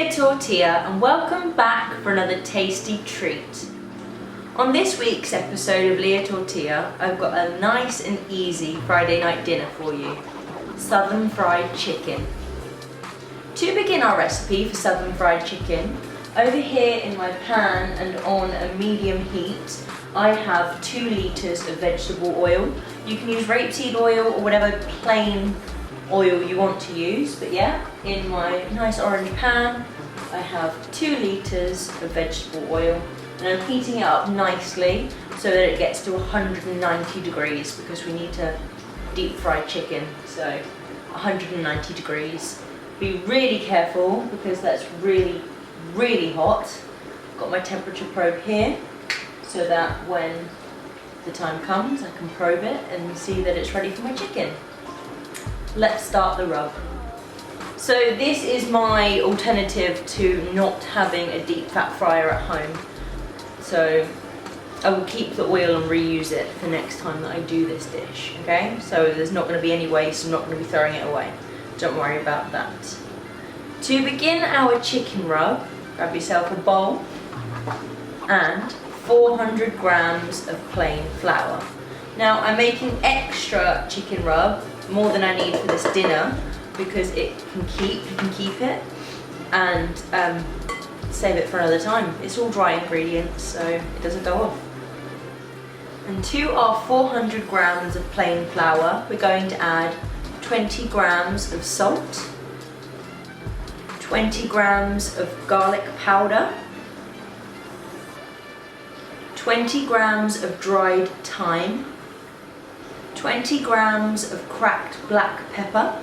Lia Tortilla and welcome back for another tasty treat. On this week's episode of Lia Tortilla, I've got a nice and easy Friday night dinner for you. Southern fried chicken. To begin our recipe for southern fried chicken, over here in my pan and on a medium heat, I have 2 litres of vegetable oil. You can use rapeseed oil or whatever plain oil you want to use, but yeah, in my nice orange pan I have 2 litres of vegetable oil and I'm heating it up nicely so that it gets to 190 degrees because we need to deep fry chicken, so 190 degrees. Be really careful because that's really hot. Got my temperature probe here so that when the time comes I can probe it and see that it's ready for my chicken. Let's start the rub. So this is my alternative to not having a deep fat fryer at home. So I will keep the oil and reuse it for next time that I do this dish, okay? So there's not going to be any waste, I'm not going to be throwing it away. Don't worry about that. To begin our chicken rub, grab yourself a bowl and 400 grams of plain flour. Now I'm making extra chicken rub, more than I need for this dinner, because you can keep it and save it for another time. It's all dry ingredients, so it doesn't go off. And to our 400 grams of plain flour, we're going to add 20 grams of salt, 20 grams of garlic powder, 20 grams of dried thyme, 20 grams of cracked black pepper,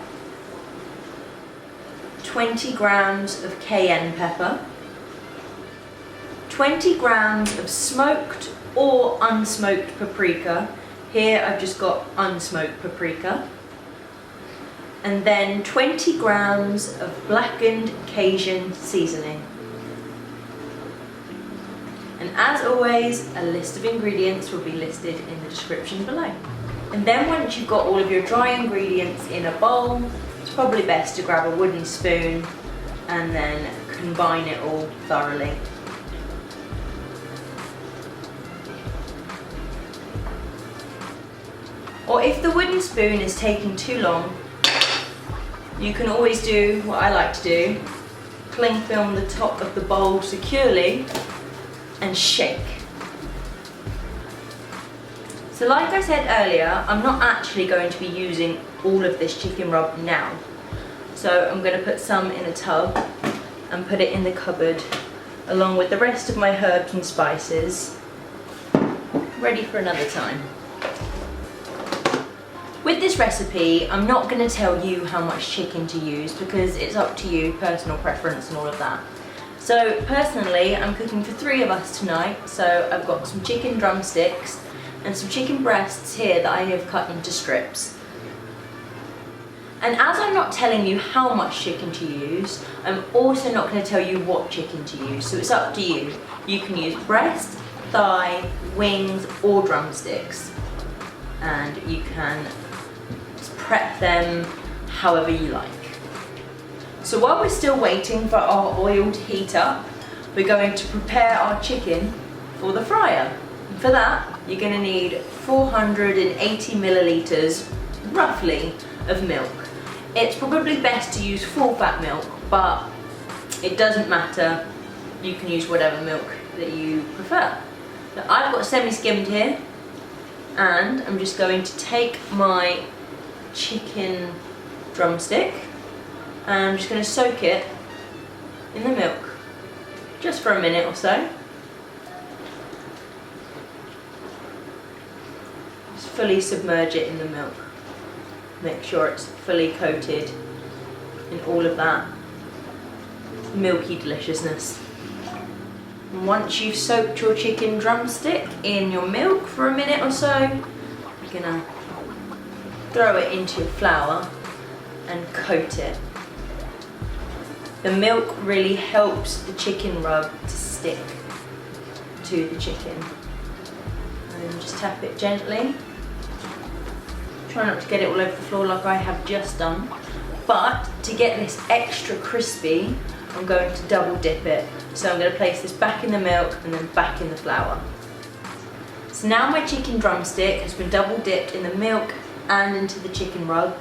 20 grams of cayenne pepper, 20 grams of smoked or unsmoked paprika. Here I've just got unsmoked paprika. And then 20 grams of blackened Cajun seasoning. And as always, a list of ingredients will be listed in the description below. And then once you've got all of your dry ingredients in a bowl, it's probably best to grab a wooden spoon and then combine it all thoroughly. Or if the wooden spoon is taking too long, you can always do what I like to do, cling film the top of the bowl securely and shake. So like I said earlier, I'm not actually going to be using all of this chicken rub now. So I'm going to put some in a tub and put it in the cupboard along with the rest of my herbs and spices, ready for another time. With this recipe, I'm not going to tell you how much chicken to use because it's up to you, personal preference and all of that. So personally, I'm cooking for 3 of us tonight, so I've got some chicken drumsticks and some chicken breasts here that I have cut into strips. And as I'm not telling you how much chicken to use, I'm also not going to tell you what chicken to use, so it's up to you. You can use breast, thigh, wings or drumsticks, and you can prep them however you like. So while we're still waiting for our oil to heat up, we're going to prepare our chicken for the fryer. For that, you're going to need 480 millilitres, roughly, of milk. It's probably best to use full fat milk, but it doesn't matter. You can use whatever milk that you prefer. So I've got semi-skimmed here, and I'm just going to take my chicken drumstick and I'm just going to soak it in the milk, just for a minute or so. Fully submerge it in the milk. Make sure it's fully coated in all of that milky deliciousness. And once you've soaked your chicken drumstick in your milk for a minute or so, you're gonna throw it into your flour and coat it. The milk really helps the chicken rub to stick to the chicken. And then just tap it gently. Try not to get it all over the floor like I have just done. But to get this extra crispy, I'm going to double dip it. So I'm going to place this back in the milk and then back in the flour. So now my chicken drumstick has been double dipped in the milk and into the chicken rub.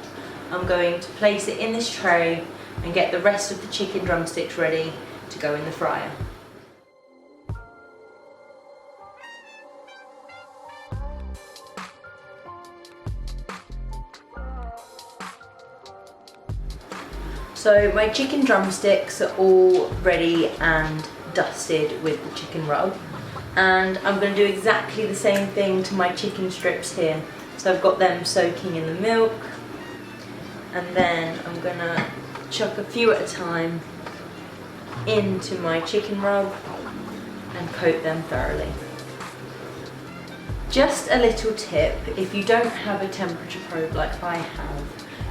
I'm going to place it in this tray and get the rest of the chicken drumsticks ready to go in the fryer. So my chicken drumsticks are all ready and dusted with the chicken rub, and I'm going to do exactly the same thing to my chicken strips here. So I've got them soaking in the milk, and then I'm going to chuck a few at a time into my chicken rub and coat them thoroughly. Just a little tip, if you don't have a temperature probe like I have,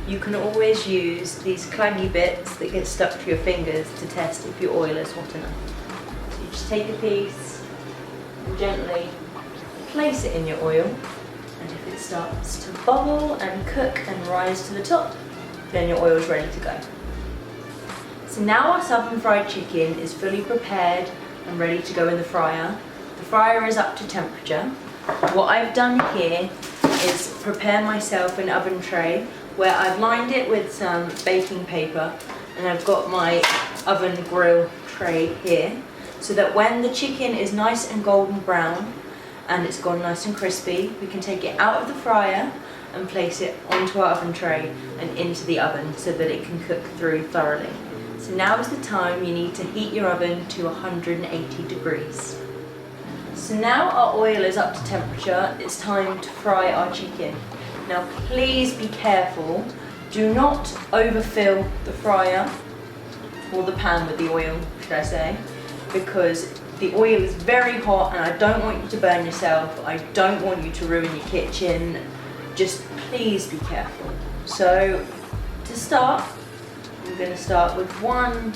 you can always use these claggy bits that get stuck to your fingers to test if your oil is hot enough. So you just take a piece and gently place it in your oil, and if it starts to bubble and cook and rise to the top, then your oil is ready to go. So now our oven fried chicken is fully prepared and ready to go in the fryer. The fryer is up to temperature. What I've done here is prepare myself an oven tray where I've lined it with some baking paper, and I've got my oven grill tray here, so that when the chicken is nice and golden brown and it's gone nice and crispy, we can take it out of the fryer and place it onto our oven tray and into the oven so that it can cook through thoroughly. So now is the time you need to heat your oven to 180 degrees. So now our oil is up to temperature, it's time to fry our chicken. Now please be careful, do not overfill the fryer, or the pan with the oil, should I say, because the oil is very hot and I don't want you to burn yourself, I don't want you to ruin your kitchen, just please be careful. So to start, I'm going to start with one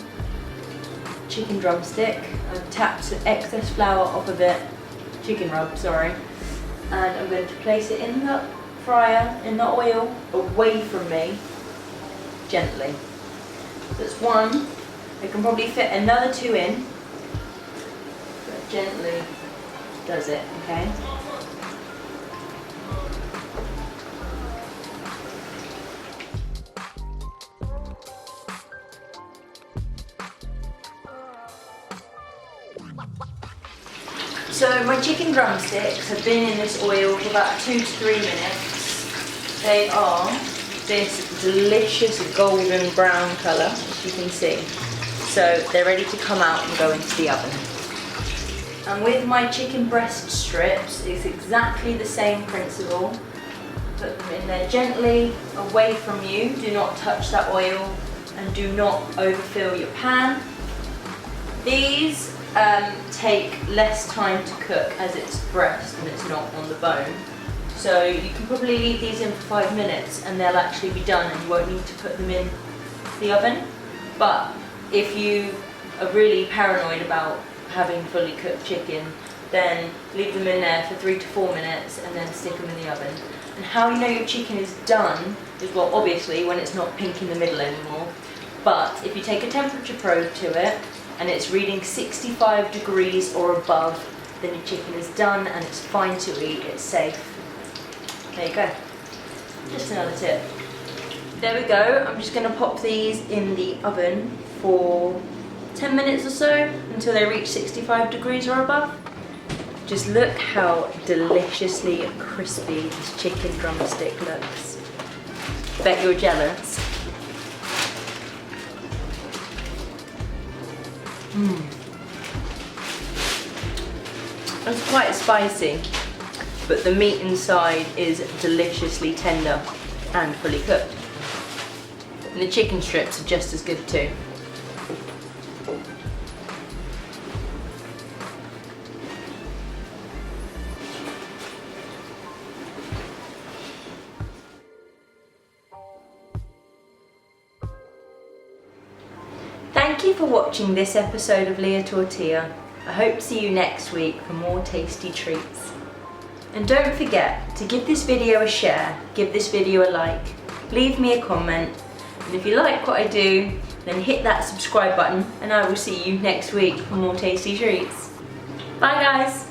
chicken drumstick. I've tapped the excess flour off of it, chicken rub, sorry, and I'm going to place it in the fryer, in the oil, away from me, gently. That's one. I can probably fit another two in, but gently does it, okay? So my chicken drumsticks have been in this oil for about 2 to 3 minutes. They are this delicious golden brown colour, as you can see. So they're ready to come out and go into the oven. And with my chicken breast strips, it's exactly the same principle. Put them in there gently, away from you. Do not touch that oil and do not overfill your pan. These take less time to cook as it's breast and it's not on the bone. So you can probably leave these in for 5 minutes and they'll actually be done and you won't need to put them in the oven. But if you are really paranoid about having fully cooked chicken, then leave them in there for 3 to 4 minutes and then stick them in the oven. And how you know your chicken is done is, well, obviously when it's not pink in the middle anymore, but if you take a temperature probe to it and it's reading 65 degrees or above, then your chicken is done and it's fine to eat, it's safe. There you go. Just another tip. There we go. I'm just going to pop these in the oven for 10 minutes or so until they reach 65 degrees or above. Just look how deliciously crispy this chicken drumstick looks. Bet you're jealous. It's quite spicy, but the meat inside is deliciously tender and fully cooked. And the chicken strips are just as good too. Thank you for watching this episode of Lia Tortilla. I hope to see you next week for more tasty treats. And don't forget to give this video a share, give this video a like, leave me a comment, and if you like what I do, then hit that subscribe button and I will see you next week for more tasty treats. Bye guys!